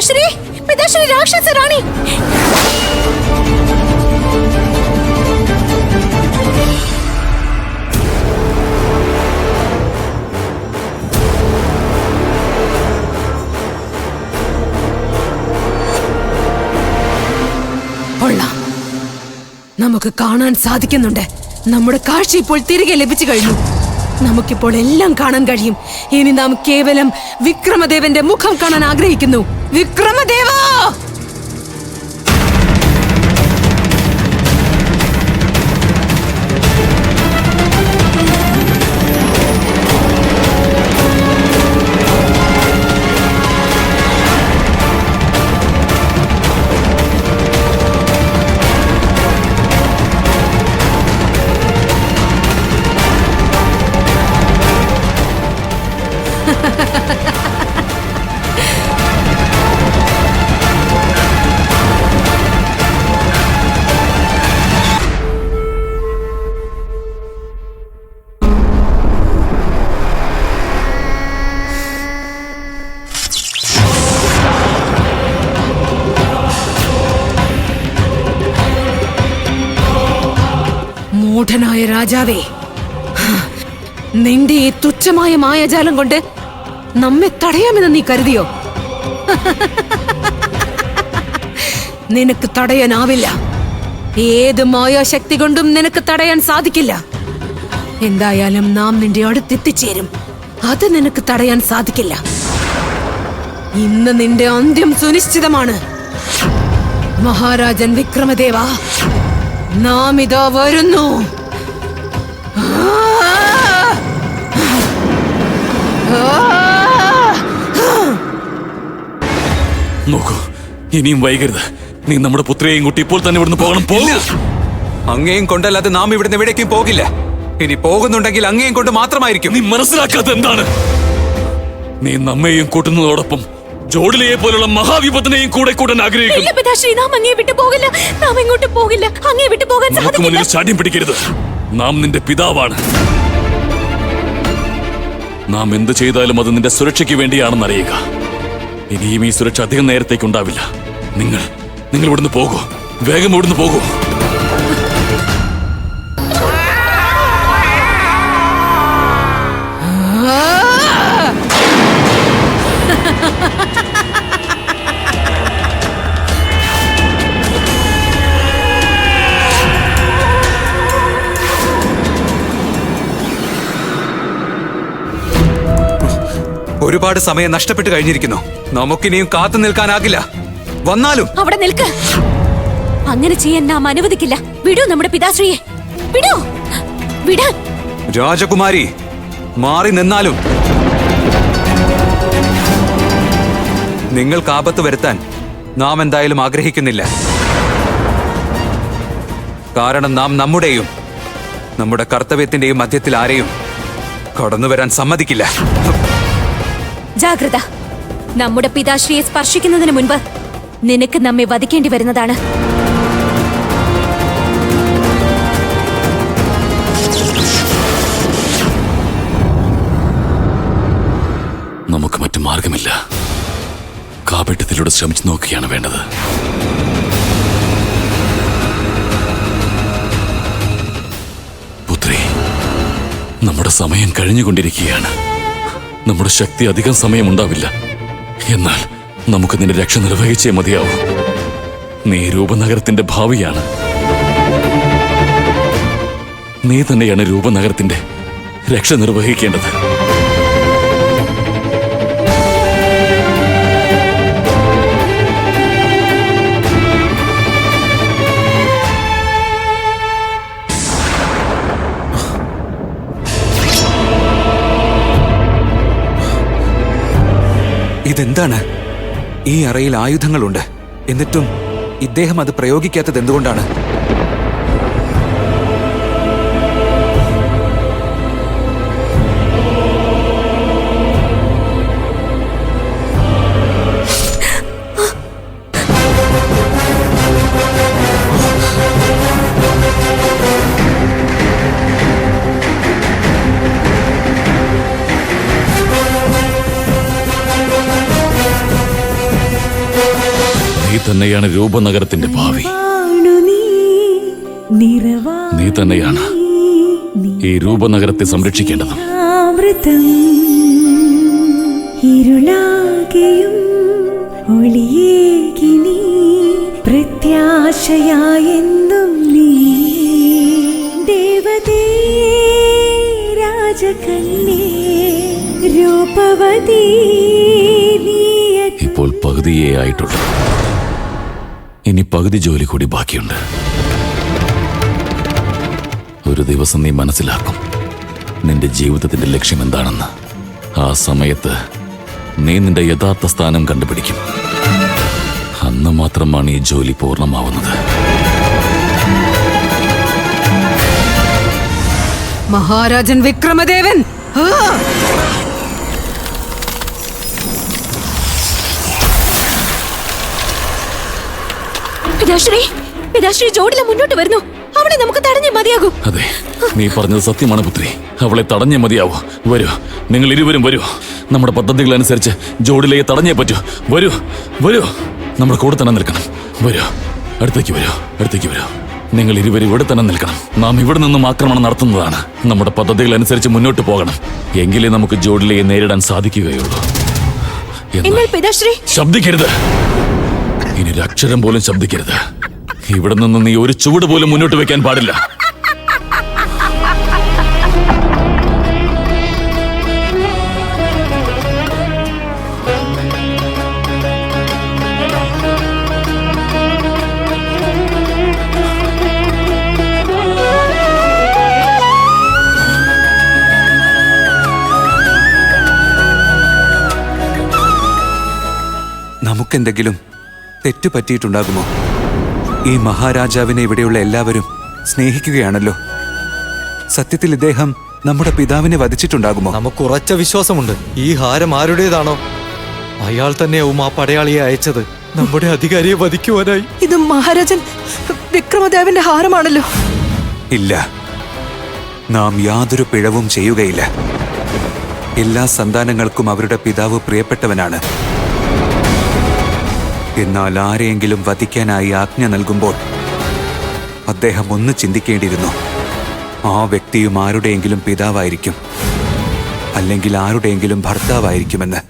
പിതാശ്രീ, പിതാശ്രീ രാക്ഷസ റാണി. കൊള്ളാം, നമുക്ക് കാണാൻ സാധിക്കുന്നുണ്ട്. നമ്മുടെ കാഴ്ച ഇപ്പോൾ തിരികെ ലഭിച്ചു കഴിഞ്ഞു. നമുക്കിപ്പോൾ എല്ലാം കാണാൻ കഴിയും. ഇനി നാം കേവലം വിക്രമദേവന്റെ മുഖം കാണാൻ ആഗ്രഹിക്കുന്നു. വിക്രമദേവാ! മൂഢനായ രാജാവേ, നിന്റെ ഈ തുച്ഛമായ മായാജാലം കൊണ്ട് നമ്മെ തടയാമെന്ന് നീ കരുതിയോ? നിനക്ക് തടയാനാവില്ല. ഏത് മായാശക്തി കൊണ്ടും നിനക്ക് തടയാൻ സാധിക്കില്ല. എന്തായാലും നാം നിന്റെ അടുത്തെത്തിച്ചേരും. അത് നിനക്ക് തടയാൻ സാധിക്കില്ല. ഇന്ന് നിന്റെ അന്ത്യം സുനിശ്ചിതമാണ്. മഹാരാജൻ വിക്രമദേവ, നാം ഇതാ വരുന്നു. നോക്കൂ, ഇനിയും വൈകരുത്. നീ നമ്മുടെ പുത്രിയെയും കുട്ടി ഇപ്പോൾ തന്നെ ഇവിടുന്ന് പോകണം. അങ്ങേയും കൊണ്ടല്ലാതെ നാം ഇവിടുന്ന് എവിടേക്കും പോകില്ല. ഇനി പോകുന്നുണ്ടെങ്കിൽ അങ്ങേയും കൊണ്ട് മാത്രമായിരിക്കും. നീ മനസ്സിലാക്കാത്ത എന്താണ്? നീ നമ്മെയും കൂട്ടുന്നതോടൊപ്പം ജോഡിലയെ പോലുള്ള മഹാവിപത്തിനെയും കൂടെ കൂട്ടാൻ ആഗ്രഹിക്കുന്നു. നമുക്ക് മുന്നിൽ ശാഠ്യം പിടിക്കരുത്. നാം നിന്റെ പിതാവാണ്. നാം എന്ത് ചെയ്താലും അത് നിന്റെ സുരക്ഷയ്ക്ക് വേണ്ടിയാണെന്ന് അറിയുക. ഇനിയും ഈ സുരക്ഷ അധികം നേരത്തേക്ക് ഉണ്ടാവില്ല. നിങ്ങൾ ഇവിടുന്ന് പോകൂ. വേഗം ഇവിടുന്ന് പോകൂ. ഒരുപാട് സമയം നഷ്ടപ്പെട്ടു കഴിഞ്ഞിരിക്കുന്നു. നമുക്കിനിയും കാത്തു നിൽക്കാനാകില്ല. വന്നാലും അവിടെ നിൽക്ക്. അങ്ങനെ ചെയ്യാൻ നാം അനുവദിക്കില്ല. വിടൂ നമ്മുടെ പിതാശ്രീയെ. വിടൂ, വിടാൻ. രാജകുമാരി, മാറി നിന്നാലും നിങ്ങൾക്ക് ആപത്ത് വരുത്താൻ നാം എന്തായാലും ആഗ്രഹിക്കുന്നില്ല. കാരണം നാം നമ്മുടെയും നമ്മുടെ കർത്തവ്യത്തിന്റെയും മധ്യത്തിൽ ആരെയും കടന്നു വരാൻ സമ്മതിക്കില്ല. ജാഗ്രത. നമ്മുടെ പിതാശ്രീയെ സ്പർശിക്കുന്നതിന് മുൻപ് നിനക്ക് നമ്മെ വധിക്കേണ്ടി വരുന്നതാണ്. നമുക്ക് മറ്റു മാർഗമില്ല. കാപട്യത്തിലൂടെ ശ്രമിച്ചു നോക്കുകയാണ് വേണ്ടത്. പുത്രി, നമ്മുടെ സമയം കഴിഞ്ഞുകൊണ്ടിരിക്കുകയാണ്. നമ്മുടെ ശക്തി അധികം സമയമുണ്ടാവില്ല. എന്നാൽ നമുക്ക് നിന്റെ രക്ഷ നിർവഹിച്ചേ മതിയാവൂ. നീ രൂപനഗരത്തിന്റെ ഭാവിയാണ്. നീ തന്നെയാണ് രൂപനഗരത്തിന്റെ രക്ഷ നിർവഹിക്കേണ്ടത്. ഇതെന്താണ്? ഈ അറയിൽ ആയുധങ്ങളുണ്ട്. എന്നിട്ടും ഇദ്ദേഹം അത് പ്രയോഗിക്കാത്തത് എന്തുകൊണ്ടാണ്? തന്നെയാണ് രൂപനഗരത്തിന്റെ ഭാവി. നീ തന്നെയാണ് ഈ രൂപനഗരത്തെ സംരക്ഷിക്കേണ്ടത്. ഇരുളാകെയും ഒളിയേകി നീ പ്രത്യാശയായെന്നും നീ ദേവതേ രാജകന്യേ രൂപവതി. ഇപ്പോൾ പകുതിയേ ആയിട്ടുള്ളൂ. ഇനി പകുതി ജോലി കൂടി ബാക്കിയുണ്ട്. ഒരു ദിവസം നീ മനസ്സിലാക്കും നിന്റെ ജീവിതത്തിന്റെ ലക്ഷ്യം എന്താണെന്ന്. ആ സമയത്ത് നീ നിന്റെ യഥാർത്ഥ സ്ഥാനം കണ്ടുപിടിക്കും. അന്ന് മാത്രമാണ് ഈ ജോലി പൂർണ്ണമാവുന്നത്. മഹാരാജൻ വിക്രമദേവൻ! പിതാശ്രീ ജോഡില മുന്നോട്ട് വരുന്നു. അവളെ നമുക്ക് തടഞ്ഞേ മതിയാകൂ. അതെ, നീ പറഞ്ഞത് സത്യമാണ് പുത്രി. അവളെ തടഞ്ഞേ മതിയാവൂ. വരൂ, നിങ്ങൾ ഇരുവരും വരൂ. നമ്മുടെ പദ്ധതികൾ അനുസരിച്ച് ജോഡിലയെ തടഞ്ഞേ പറ്റൂ. വരൂ വരൂ, നമ്മുടെ കൂടെ തന്നെ നിൽക്കണം. വരൂ, അടുത്തേക്ക് വരൂ, അടുത്തേക്ക് വരൂ. നിങ്ങൾ ഇരുവരും ഇവിടെ തന്നെ നിൽക്കണം. നാം ഇവിടെ നിന്നും ആക്രമണം നടത്തുന്നതാണ്. നമ്മുടെ പദ്ധതികൾ അനുസരിച്ച് മുന്നോട്ട് പോകണം. എങ്കിലേ നമുക്ക് ജോഡിലയെ നേരിടാൻ സാധിക്കുകയുള്ളൂ. ശബ്ദിക്കരുത്. ഇനി ഒരു അക്ഷരം പോലും ശബ്ദിക്കരുത്. ഇവിടെ നിന്ന് നീ ഒരു ചുവട് പോലും മുന്നോട്ട് വെക്കാൻ പാടില്ല. നമുക്കെന്തെങ്കിലും തെറ്റു പറ്റിയിട്ടുണ്ടാകുമോ? ഈ മഹാരാജാവിനെ ഇവിടെയുള്ള എല്ലാവരും സ്നേഹിക്കുകയാണല്ലോ. സത്യത്തിൽ ഇദ്ദേഹം നമ്മുടെ പിതാവിനെ വധിച്ചിട്ടുണ്ടാകുമോ? നമുക്ക് ഉറച്ച വിശ്വാസമുണ്ട്. ഈ ഹാരം ആരുടേതാണോ അയാൾ തന്നെയാവും ആ പടയാളിയെ അയച്ചത് നമ്മുടെ അധികാരിയെ വധിക്കുവാനായി. ഇത് മഹാരാജൻ വിക്രമദേവന്റെ ഹാരമാണല്ലോ. ഇല്ല, നാം യാതൊരു പിഴവും ചെയ്യുകയില്ല. എല്ലാ സന്താനങ്ങൾക്കും അവരുടെ പിതാവ് പ്രിയപ്പെട്ടവനാണ്. എന്നാൽ ആരെയെങ്കിലും വധിക്കാനായി ആജ്ഞ നൽകുമ്പോൾ അദ്ദേഹം ഒന്ന് ചിന്തിക്കേണ്ടിയിരുന്നു. ആ വ്യക്തിയും ആരുടെയെങ്കിലും പിതാവായിരിക്കും, അല്ലെങ്കിൽ ആരുടെയെങ്കിലും ഭർത്താവായിരിക്കുമെന്ന്.